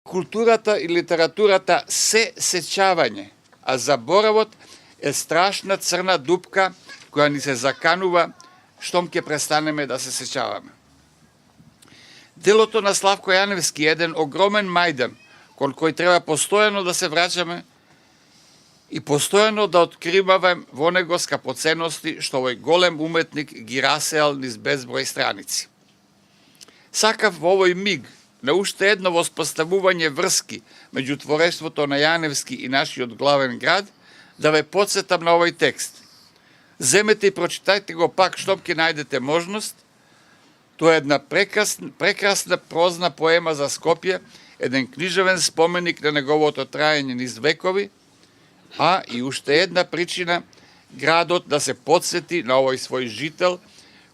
Културата и литературата се сеќавање, а заборавот е страшна црна дупка која ни се заканува штом ќе престанеме да се сеќаваме. Делото на Славко Јаневски е еден огромен мајдан кон кој треба постојано да се враќаме и постојано да откриваме во него скапоценности што овој голем уметник ги расеал низ безброј страници. Сакав во овој миг на уште едно воспоставување врски меѓу творештвото на Јаневски и нашиот главен град, да ве потсетам на овој текст. Земете и прочитајте го пак штом ќе најдете можност. Тоа е една прекрасна прозна поема за Скопје, еден книжевен споменик на неговото траење низ векови, а и уште една причина градот да се потсети на овој свој жител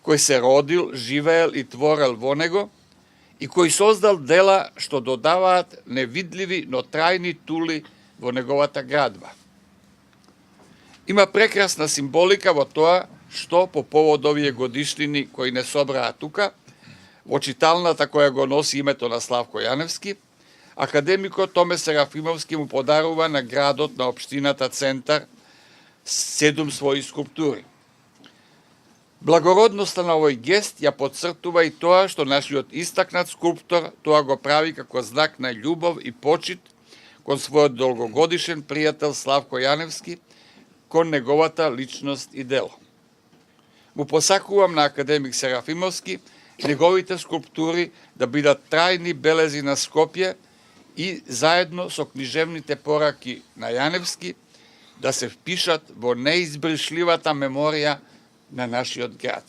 кој се родил, живеел и творел во него и кој создал дела што додаваат невидливи, но трајни тули во неговата градба. Има прекрасна символика во тоа што по повод овие годишнини кои не собраа тука, во читалната која го носи името на Славко Јаневски, академикот Томе Серафимовски му подарува на градот на општината Центар 7 своји скулптури. Благородноста на овој гест ја потцртува и тоа што нашиот истакнат скулптор тоа го прави како знак на љубов и почит кон својот долгогодишен пријател Славко Јаневски, кон неговата личност и дело. Му посакувам на академик Серафимовски неговите скулптури да бидат трајни белези на Скопје и заедно со книжевните пораки на Јаневски да се впишат во неизбришливата меморија на нашиот град.